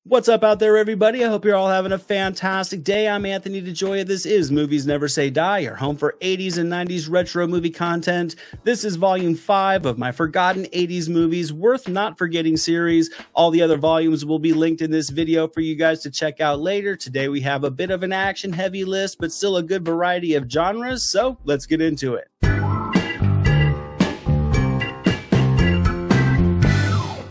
What's up out there, everybody? I hope you're all having a fantastic day. I'm Anthony DeJoya. This is Movies Never Say Die, your home for 80s and 90s retro movie content. This is volume 5 of my Forgotten 80s Movies Worth Not Forgetting series. All the other volumes will be linked in this video for you guys to check out later. Today we have a bit of an action-heavy list, but still a good variety of genres, so let's get into it.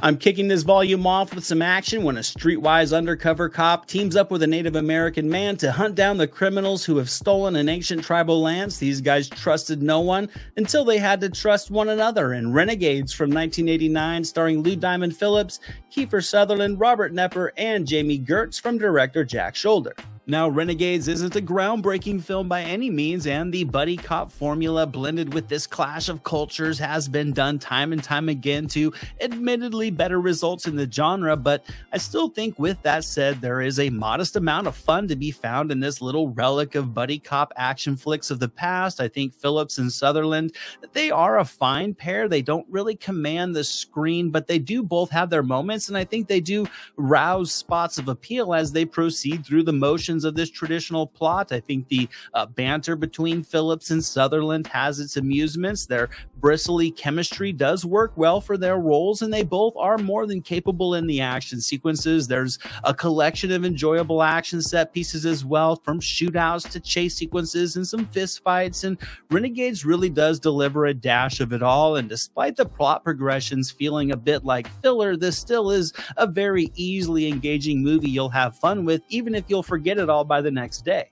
I'm kicking this volume off with some action when a streetwise undercover cop teams up with a Native American man to hunt down the criminals who have stolen an ancient tribal lands. These guys trusted no one until they had to trust one another in Renegades from 1989, starring Lou Diamond Phillips, Kiefer Sutherland, Robert Knepper, and Jamie Gertz from director Jack Sholder. Now, Renegades isn't a groundbreaking film by any means, and the buddy cop formula blended with this clash of cultures has been done time and time again to admittedly better results in the genre, but I still think with that said, there is a modest amount of fun to be found in this little relic of buddy cop action flicks of the past. I think Phillips and Sutherland, they are a fine pair. They don't really command the screen, but they do both have their moments, and I think they do rouse spots of appeal as they proceed through the motions of this traditional plot. I think the banter between Phillips and Sutherland has its amusements. Their bristly chemistry does work well for their roles, and they both are more than capable in the action sequences. There's a collection of enjoyable action set pieces as well, from shootouts to chase sequences and some fist fights, and Renegades really does deliver a dash of it all. And despite the plot progressions feeling a bit like filler, this still is a very easily engaging movie you'll have fun with, even if you'll forget it all by the next day.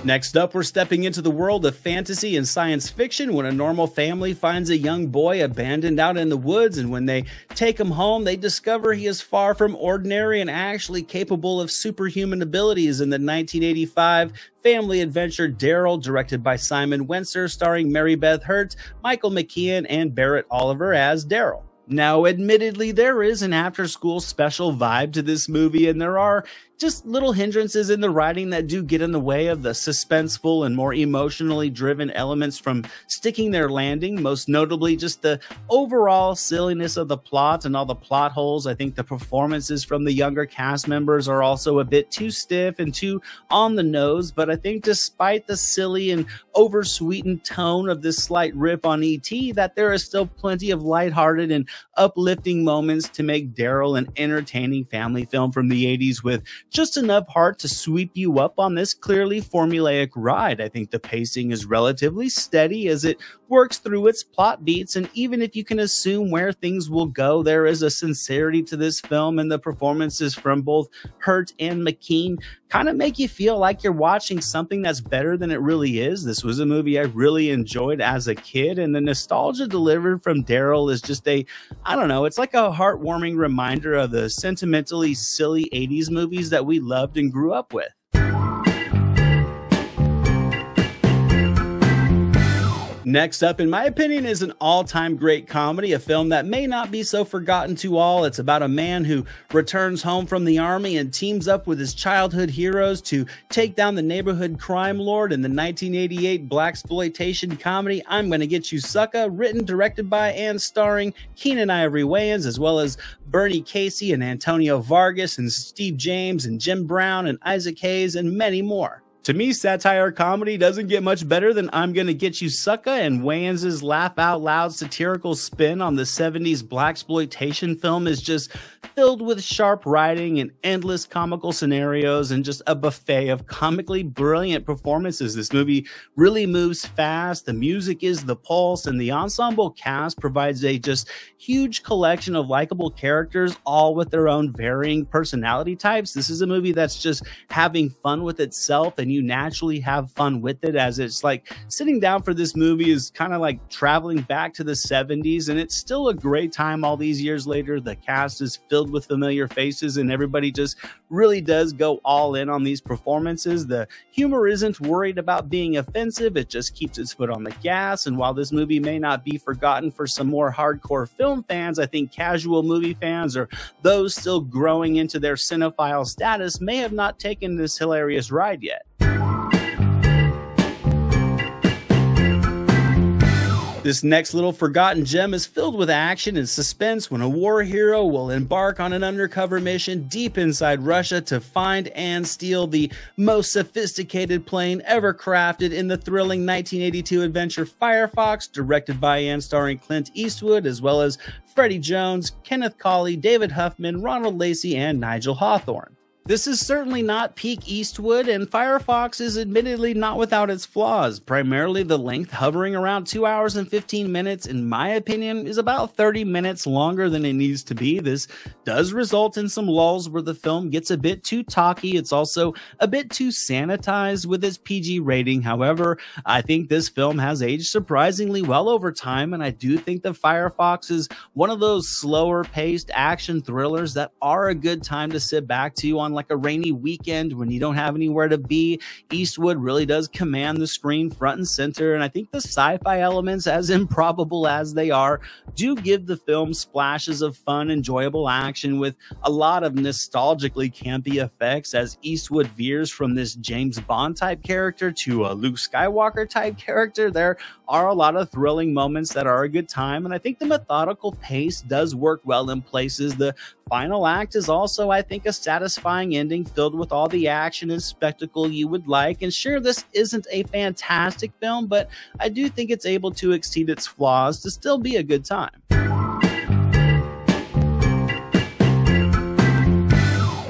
Next up, we're stepping into the world of fantasy and science fiction when a normal family finds a young boy abandoned out in the woods, and when they take him home, they discover he is far from ordinary and actually capable of superhuman abilities. In the 1985 family adventure D.A.R.Y.L, directed by Simon Wenser, starring Mary Beth Hurt, Michael McKean, and Barrett Oliver as D.A.R.Y.L. Now, admittedly, there is an after-school special vibe to this movie, and there are just little hindrances in the writing that do get in the way of the suspenseful and more emotionally driven elements from sticking their landing, most notably just the overall silliness of the plot and all the plot holes. I think the performances from the younger cast members are also a bit too stiff and too on the nose, but I think despite the silly and oversweetened tone of this slight rip on E.T., that there is still plenty of lighthearted and uplifting moments to make D.A.R.Y.L an entertaining family film from the 80s with just enough heart to sweep you up on this clearly formulaic ride. I think the pacing is relatively steady as it works through its plot beats, and even if you can assume where things will go, there is a sincerity to this film, and the performances from both Hurt and McKean kind of make you feel like you're watching something that's better than it really is. This was a movie I really enjoyed as a kid, and the nostalgia delivered from D.A.R.Y.L is just I don't know, it's like a heartwarming reminder of the sentimentally silly 80s movies that we loved and grew up with. Next up, in my opinion, is an all-time great comedy, a film that may not be so forgotten to all. It's about a man who returns home from the army and teams up with his childhood heroes to take down the neighborhood crime lord in the 1988 blaxploitation comedy I'm Gonna Get You Sucka, written, directed by, and starring Keenan Ivory Wayans, as well as Bernie Casey and Antonio Vargas and Steve James and Jim Brown and Isaac Hayes and many more. To me, satire comedy doesn't get much better than I'm Gonna Get You Sucka, and Wayans' laugh-out-loud satirical spin on the 70s blaxploitation film is just filled with sharp writing and endless comical scenarios and just a buffet of comically brilliant performances. This movie really moves fast, the music is the pulse, and the ensemble cast provides a just huge collection of likable characters, all with their own varying personality types. This is a movie that's just having fun with itself, and you naturally have fun with it, as it's like sitting down for this movie is kind of like traveling back to the 70s, and it's still a great time all these years later. The cast is filled with familiar faces, and everybody just really does go all in on these performances. The humor isn't worried about being offensive, it just keeps its foot on the gas. And while this movie may not be forgotten for some more hardcore film fans, I think casual movie fans or those still growing into their cinephile status may have not taken this hilarious ride yet. This next little forgotten gem is filled with action and suspense when a war hero will embark on an undercover mission deep inside Russia to find and steal the most sophisticated plane ever crafted in the thrilling 1982 adventure Firefox, directed by and starring Clint Eastwood, as well as Freddie Jones, Kenneth Cawley, David Huffman, Ronald Lacey, and Nigel Hawthorne. This is certainly not peak Eastwood, and Firefox is admittedly not without its flaws. Primarily the length, hovering around 2 hours and 15 minutes, in my opinion, is about 30 minutes longer than it needs to be. This does result in some lulls where the film gets a bit too talky. It's also a bit too sanitized with its PG rating. However, I think this film has aged surprisingly well over time, and I do think that Firefox is one of those slower paced action thrillers that are a good time to sit back to on like a rainy weekend when you don't have anywhere to be. Eastwood really does command the screen front and center, and I think the sci-fi elements, as improbable as they are, do give the film splashes of fun, enjoyable action with a lot of nostalgically campy effects as Eastwood veers from this James Bond type character to a Luke Skywalker type character. There are a lot of thrilling moments that are a good time, and I think the methodical pace does work well in places. The final act is also, I think, a satisfying ending filled with all the action and spectacle you would like. And sure, this isn't a fantastic film, but I do think it's able to exceed its flaws to still be a good time.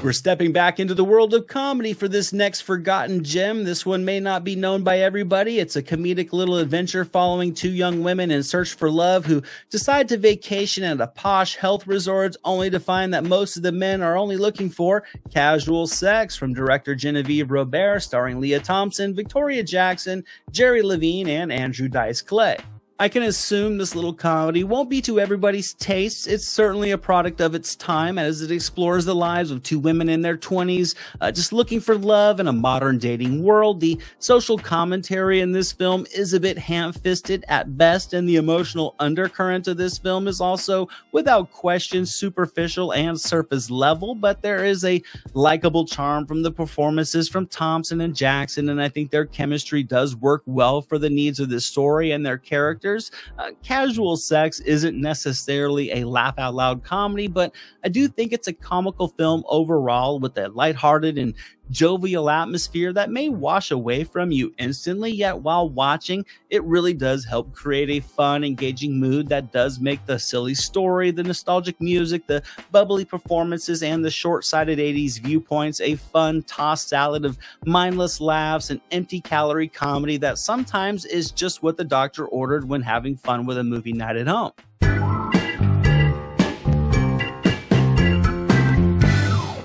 We're stepping back into the world of comedy for this next forgotten gem. This one may not be known by everybody. It's a comedic little adventure following two young women in search for love who decide to vacation at a posh health resort only to find that most of the men are only looking for casual sex. From director Genevieve Robert, starring Leah Thompson, Victoria Jackson, Jerry Levine, and Andrew Dice Clay. I can assume this little comedy won't be to everybody's tastes. It's certainly a product of its time as it explores the lives of two women in their 20s, just looking for love in a modern dating world. The social commentary in this film is a bit ham-fisted at best, and the emotional undercurrent of this film is also, without question, superficial and surface level, but there is a likable charm from the performances from Thompson and Jackson, and I think their chemistry does work well for the needs of this story and their characters. Casual Sex isn't necessarily a laugh-out-loud comedy, but I do think it's a comical film overall with a lighthearted and jovial atmosphere that may wash away from you instantly, yet while watching, it really does help create a fun, engaging mood that does make the silly story, the nostalgic music, the bubbly performances, and the short-sighted 80s viewpoints a fun tossed salad of mindless laughs and empty-calorie comedy that sometimes is just what the doctor ordered when having fun with a movie night at home.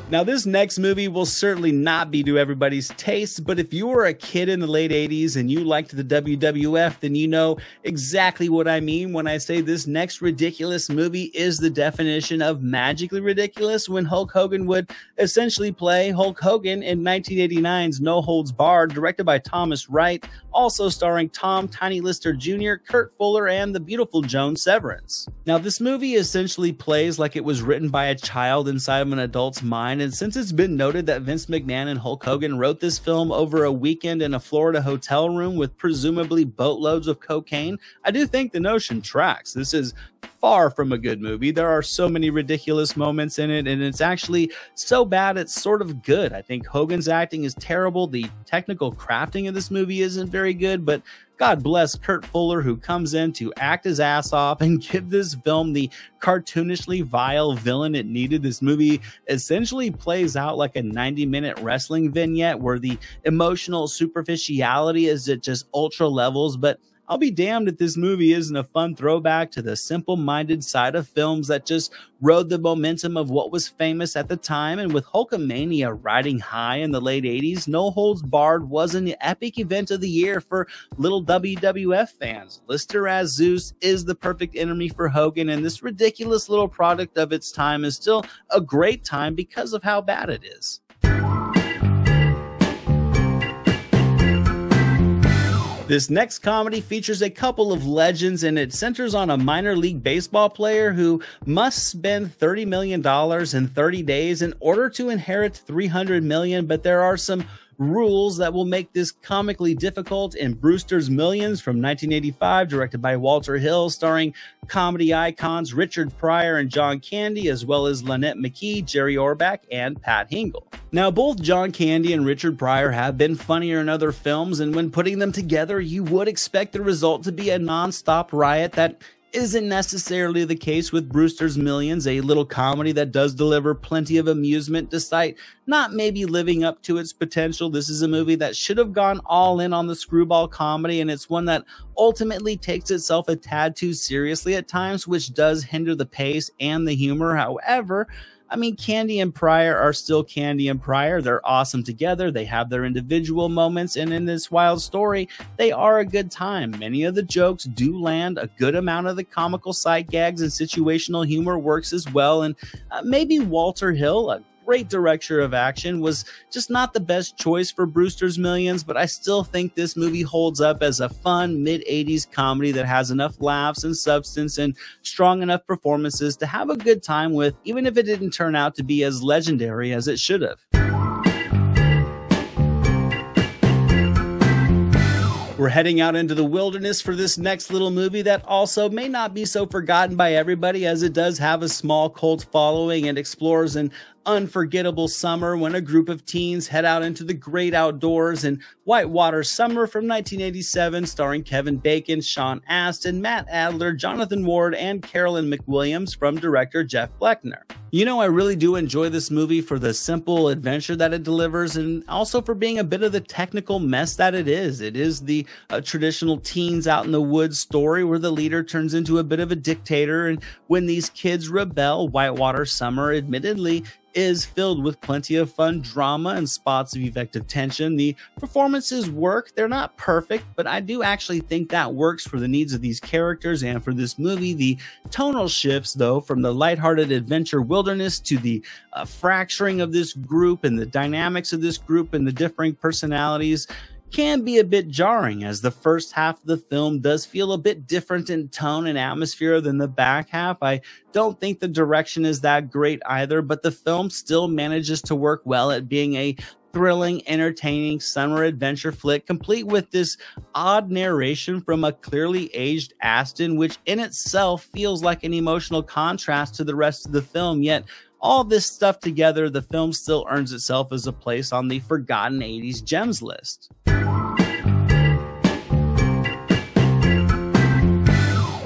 Now, this next movie will certainly not be to everybody's taste, but if you were a kid in the late 80s and you liked the WWF, then you know exactly what I mean when I say this next ridiculous movie is the definition of magically ridiculous, when Hulk Hogan would essentially play Hulk Hogan in 1989's No Holds Barred, directed by Thomas Wright, also starring Tom Tiny Lister Jr., Kurt Fuller, and the beautiful Joan Severance. Now, this movie essentially plays like it was written by a child inside of an adult's mind, and since it's been noted that Vince McMahon and Hulk Hogan wrote this film over a weekend in a Florida hotel room with presumably boatloads of cocaine, I do think the notion tracks. This is far from a good movie. There are so many ridiculous moments in it, and it's actually so bad it's sort of good. I think Hogan's acting is terrible. The technical crafting of this movie isn't very good, but God bless Kurt Fuller, who comes in to act his ass off and give this film the cartoonishly vile villain it needed. This movie essentially plays out like a 90-minute wrestling vignette where the emotional superficiality is at just ultra levels, but I'll be damned if this movie isn't a fun throwback to the simple-minded side of films that just rode the momentum of what was famous at the time. And with Hulkamania riding high in the late 80s, No Holds Barred was an epic event of the year for little WWF fans. Lister as Zeus is the perfect enemy for Hogan, and this ridiculous little product of its time is still a great time because of how bad it is. This next comedy features a couple of legends, and it centers on a minor league baseball player who must spend $30 million in 30 days in order to inherit $300 million, but there are some rules that will make this comically difficult, and Brewster's Millions from 1985, directed by Walter Hill, starring comedy icons Richard Pryor and John Candy, as well as Lynette McKee, Jerry Orbach, and Pat Hingle. Now, both John Candy and Richard Pryor have been funnier in other films, and when putting them together, you would expect the result to be a non-stop riot. That isn't necessarily the case with Brewster's Millions, a little comedy that does deliver plenty of amusement despite not maybe living up to its potential. This is a movie that should have gone all in on the screwball comedy, and it's one that ultimately takes itself a tad too seriously at times, which does hinder the pace and the humor. However, I mean, Candy and Pryor are still Candy and Pryor. They're awesome together. They have their individual moments, and in this wild story, they are a good time. Many of the jokes do land. A good amount of the comical sight gags and situational humor works as well. And maybe Walter Hill, a great director of action, was just not the best choice for Brewster's Millions, but I still think this movie holds up as a fun mid-80s comedy that has enough laughs and substance and strong enough performances to have a good time with, even if it didn't turn out to be as legendary as it should have. We're heading out into the wilderness for this next little movie that also may not be so forgotten by everybody, as it does have a small cult following and explores an unforgettable summer when a group of teens head out into the great outdoors in Whitewater Summer from 1987, starring Kevin Bacon, Sean Astin, Matt Adler, Jonathan Ward, and Carolyn McWilliams, from director Jeff Bleckner. You know, I really do enjoy this movie for the simple adventure that it delivers, and also for being a bit of the technical mess that it is. It is the traditional teens out in the woods story where the leader turns into a bit of a dictator, and when these kids rebel, Whitewater Summer admittedly is filled with plenty of fun drama and spots of effective tension. The performances work. They're not perfect, but I do actually think that works for the needs of these characters and for this movie. The tonal shifts, though, from the lighthearted adventure wilderness to the fracturing of this group and the dynamics of this group and the differing personalities, can be a bit jarring, as the first half of the film does feel a bit different in tone and atmosphere than the back half. I don't think the direction is that great either, but the film still manages to work well at being a thrilling, entertaining summer adventure flick, complete with this odd narration from a clearly aged Astin, which in itself feels like an emotional contrast to the rest of the film. Yet all this stuff together, the film still earns itself as a place on the forgotten 80s gems list.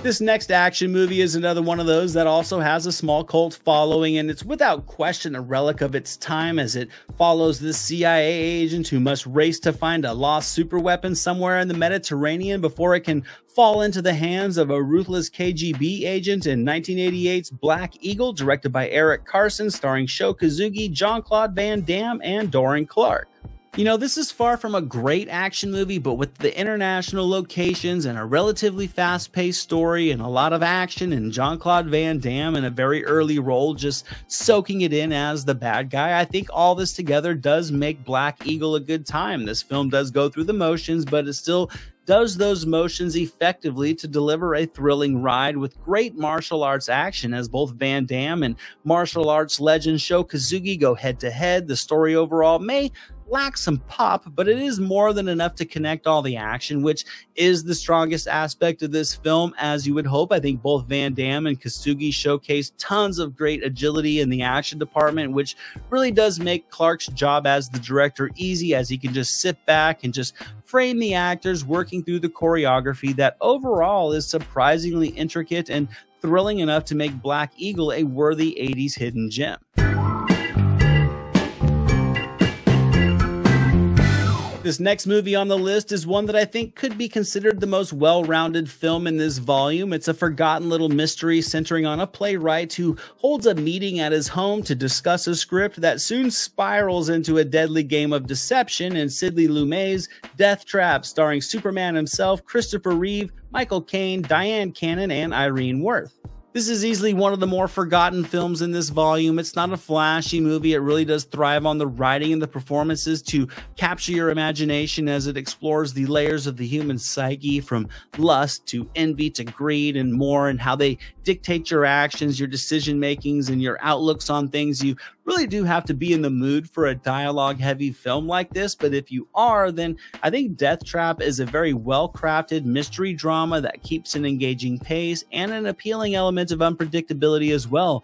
This next action movie is another one of those that also has a small cult following, and it's without question a relic of its time, as it follows this CIA agent who must race to find a lost superweapon somewhere in the Mediterranean before it can fall into the hands of a ruthless KGB agent in 1988's Black Eagle, directed by Eric Carson, starring Sho Kosugi, Jean-Claude Van Damme, and Doran Clark. You know, this is far from a great action movie, but with the international locations and a relatively fast-paced story and a lot of action and Jean-Claude Van Damme in a very early role just soaking it in as the bad guy, I think all this together does make Black Eagle a good time. This film does go through the motions, but it still does those motions effectively to deliver a thrilling ride with great martial arts action, as both Van Damme and martial arts legend Sho Kosugi go head-to-head. The story overall may lack some pop, but it is more than enough to connect all the action, which is the strongest aspect of this film, as you would hope. I think both Van Damme and Kosugi showcase tons of great agility in the action department, which really does make Clark's job as the director easy, as he can just sit back and just frame the actors working through the choreography that overall is surprisingly intricate and thrilling enough to make Black Eagle a worthy 80s hidden gem. This next movie on the list is one that I think could be considered the most well-rounded film in this volume. It's a forgotten little mystery centering on a playwright who holds a meeting at his home to discuss a script that soon spirals into a deadly game of deception in Sidney Lumet's Deathtrap, starring Superman himself, Christopher Reeve, Michael Caine, Diane Cannon, and Irene Worth. This is easily one of the more forgotten films in this volume. It's not a flashy movie. It really does thrive on the writing and the performances to capture your imagination as it explores the layers of the human psyche, from lust to envy to greed and more, and how they dictate your actions, your decision makings, and your outlooks on things. You really do have to be in the mood for a dialogue-heavy film like this, but if you are, then I think Deathtrap is a very well-crafted mystery drama that keeps an engaging pace and an appealing element of unpredictability as well.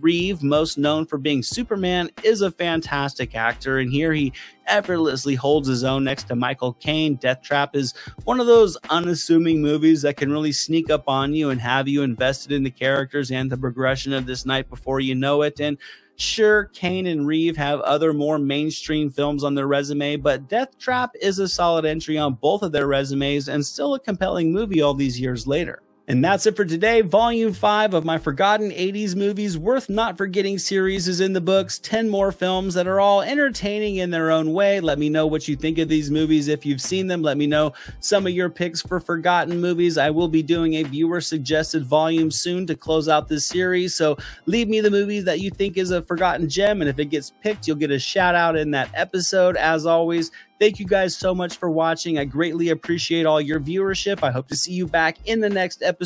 Reeve, most known for being Superman, is a fantastic actor, and here he effortlessly holds his own next to Michael Caine. Deathtrap is one of those unassuming movies that can really sneak up on you and have you invested in the characters and the progression of this night before you know it. And sure, Caine and Reeve have other more mainstream films on their resume, but Deathtrap is a solid entry on both of their resumes and still a compelling movie all these years later. And that's it for today. Volume 5 of my Forgotten 80s Movies Worth Not Forgetting series is in the books. 10 more films that are all entertaining in their own way. Let me know what you think of these movies if you've seen them. Let me know some of your picks for forgotten movies. I will be doing a viewer-suggested volume soon to close out this series, so leave me the movie that you think is a forgotten gem, and if it gets picked, you'll get a shout-out in that episode. As always, thank you guys so much for watching. I greatly appreciate all your viewership. I hope to see you back in the next episode.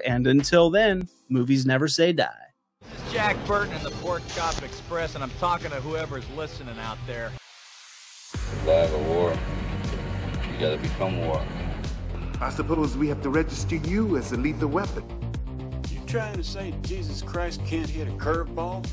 And until then, movies never say die. This is Jack Burton in the Pork Chop Express, and I'm talking to whoever's listening out there. Survive a war, you gotta become war. I suppose we have to register you as a lethal weapon. You trying to say Jesus Christ can't hit a curveball?